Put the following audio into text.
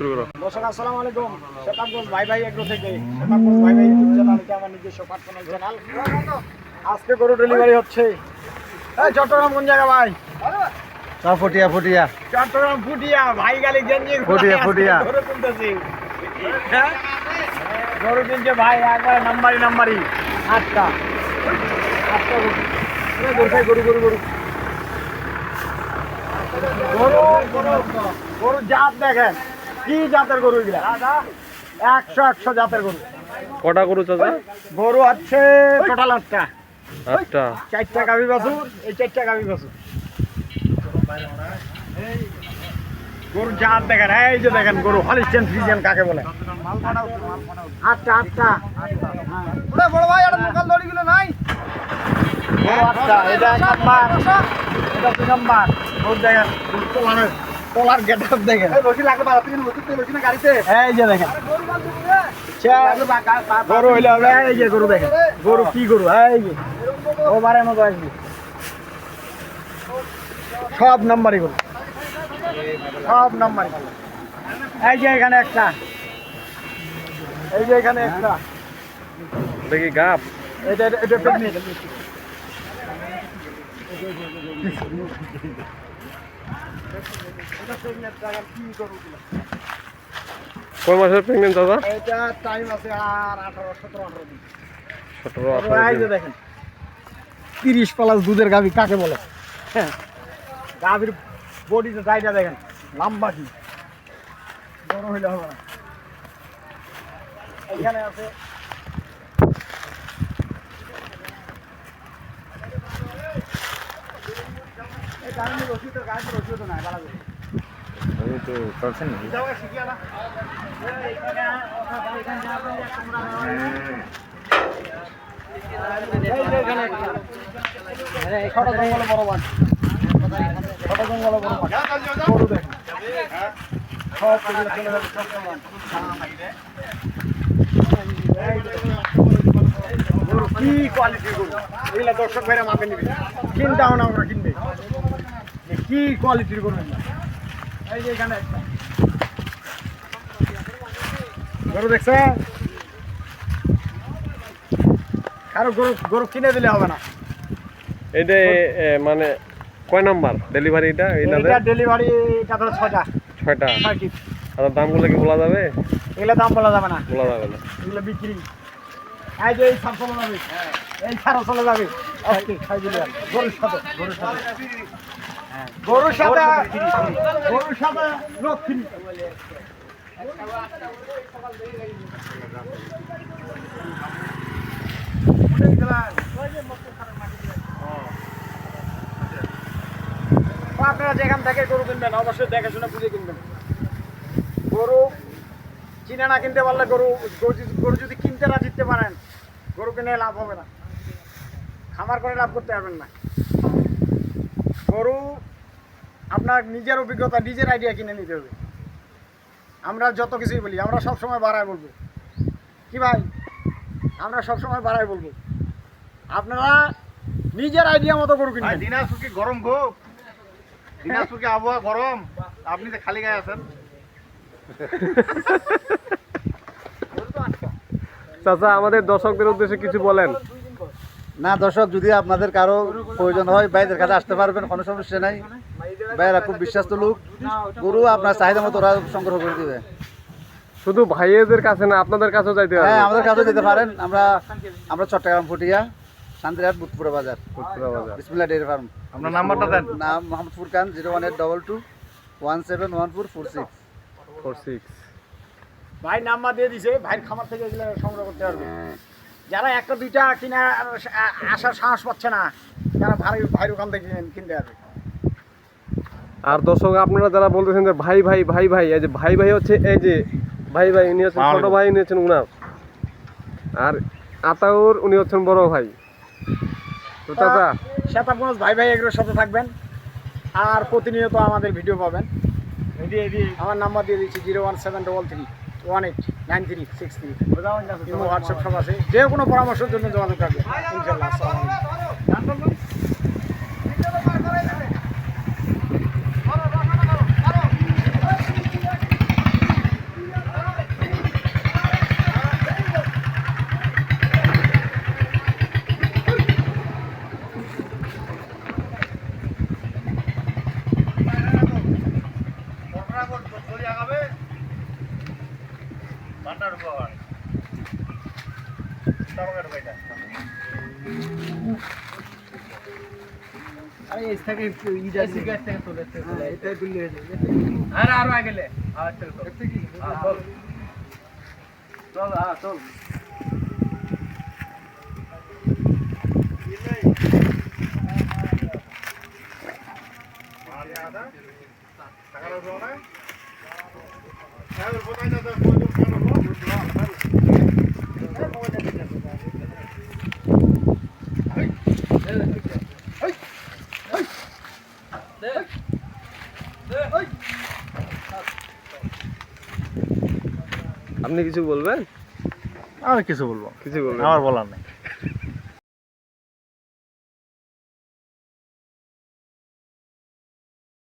শুরু করো। দর্শক আসসালামু আলাইকুম। শেতাবগঞ্জ ভাই ভাই এগ্রো থেকে শেতাবগঞ্জ ভাই ভাই ইউটিউব চ্যানেল, এটা আমার নিজস্ব পার্সোনাল চ্যানেল। আজকে গরু ডেলিভারি হচ্ছে। এই চট্টগ্রাম কোন জায়গা ভাই? ফুটিয়া ফুটিয়া চট্টগ্রাম ফুটিয়া। ভাই গালি গেঞ্জি ফুটিয়া, ফুটিয়া। গরু কিনতেছি। হ্যাঁ? গরু কিনছে ভাই, একবার নাম্বারি আটটা গরু। এই দেখাই গরু গরু গরু গরু গরু গরু জাত দেখেন, কি জাতের গরু এগুলা? 100 জাতের গরু। কটা গরু চাচা? গরু আছে টোটাল 8টা। 8টা। 4টা গাভী বাছুর, এই 4টা গাভী বাছুর। গরু জাত দেখেন, এই যে দেখেন গরু হলিস্টিয়ান ফ্রিজিয়ান কাকে বলে। 8টা বড় ভাই আর মোকাল দড়িগুলো নাই। গরু 8টা। এটা 1 নাম্বার, এটা 2 নাম্বার। গরু দেখেন তোলার গেটআপ দেখেন। এই যে দেখেন গরু হইলে হবে। এই যে গরু দেখেন, গরু কি গরু, এই যে ওভারের মতো আসবে। সব নাম্বারই গরু, সব নাম্বারই। এই যে এখানে একটা, এই যে এখানে একটা। দেখি গাব। এটা এটা প্রেগনেন্ট। কয় মাসের প্রেগনেন্ট চাচা? এটা টাইম আছে আর 17-18 দিন। 17-18 এই যে দেখেন 30+ দুধের গাভী কাকে বলে। হ্যাঁ, গাভীর বডিতে সাইডটা দেখেন, লম্বা কি বড় হইলে হবে না। এখানে আছে এই গাড়ির রসিদ, গাড়ির রসিদ নাই বালা করে। আমি তো করছেন নাকি? যাও শিখিয়া না এইখানে আপনাদের তোমরা এই যে এখানে একটা ছোট জঙ্গলে বড় মাছ, ছোট জঙ্গলে বড় মাছ গরু দেখেন। সব এগুলো চলে যাবে চট্টগ্রাম। গরু কি কোয়ালিটির গরু, এগুলা দর্শক ভাইরা মাপে নিবে, চিন্তাও না আমরা কিনবে যে কি কোয়ালিটির গরু। এই যে এখানে একটা গরু দেখছে, কারো গরু গরু কিনে দিলে হবে না। এইটা মানে কয় নাম্বার ডেলিভারি? এটা এটা ডেলিভারি তারপরে 6টা। 6টা। 6টি। আর দামগুলো কি বলা যাবে? এগুলো দাম বলা যাবে না, বলা যাবে না। এগুলো বিক্রি। এই যে এই সার চলে যাবে, এই সারও চলে যাবে। ওকে, খাই দিলে গরুর সাথে, গরুর সাথে গরুর সাথে গরুর সাথে লক্ষ্মী। আপনারা যেখান থেকে গরু কিনবেন অবশ্যই দেখে শুনে বুঝে কিনবেন। গরু কিনে না কিনতে পারলে গরু গরু যদি কিনতে না জিততে পারেন, গরু কিনে লাভ হবে না, খামার করে লাভ করতে পারবেন না। গরু আপনার নিজের অভিজ্ঞতা, নিজের আইডিয়া কিনে নিতে হবে। আমরা যত কিছুই বলি, আমরা সবসময় বাড়ায় বলবো কি ভাই, আমরা সবসময় বাড়ায় বলবো। আপনারা নিজের আইডিয়া মতো গরু কিনবেন। দিনাজপুর কি গরম খুব? দিনাজপুর কি আবহাওয়া গরম? আপনি তো খালি গায়ে আছেন। চাচা আমাদের দর্শকদের উদ্দেশ্যে কিছু বলেন। না দর্শক, যদি আপনাদের কারো প্রয়োজন হয় ভাইদের কাছে আসতে পারবেন, কোনো সমস্যা নাই। ভাইয়েরা খুব বিশ্বাস্ত লোক, গরু আপনার চাহিদা মতো ওরা সংগ্রহ করে দিবে। শুধু ভাইয়েদের কাছে না, আপনাদের কাছেও যাইতে হবে। হ্যাঁ, আমাদের কাছেও দিতে পারেন। আমরা চট্টগ্রাম ফুটিয়া, শান্তিরহাট, বুধপুরা বাজার, বিসমিল্লাহ ডেইরি ফার্ম। আপনার নাম্বারটা দেন। নাম মোহাম্মদ ফুরকান, 01822171446। ভাই নাম্বার দিয়ে দিছে, ভাইয়ের খামার থেকে এগুলো সংগ্রহ করতে পারবে। যারা একটা দুইটা কিনা আসার সাহস পাচ্ছে না, তারা ভাইয়ের ওখান থেকে কিনতে পারবে। আর দর্শক আপনারা যারা বলতেছেন যে ভাই ভাই ভাই ভাই, এই যে ভাই ভাই হচ্ছে, এই যে ভাই ভাই উনি হচ্ছেন ছোট ভাই, উনি হচ্ছেন উনার। আর আতাউর উনি হচ্ছেন বড় ভাই। তো চাচা শেতাবগঞ্জ ভাই ভাই এগুলোর সাথে থাকবেন, আর প্রতিনিয়ত আমাদের ভিডিও পাবেন। আমার নাম্বার দিয়ে দিচ্ছি 01733189363। হোয়াটসঅ্যাপ সব আছে, যে কোনো পরামর্শের জন্য যোগাযোগ করবে ইনশাল্লাহ। আসসালামু আলাইকুম। আরে এস থেকে ইডা সিগারেট থেকে তোলে এটা দিলে হয়ে যাবে আরে আরো আগে লে আর চল চল চল চল আপনি কিছু বলবেন? আর কিছু বলবো? কিছু বলবেন? আমার বলার নেই।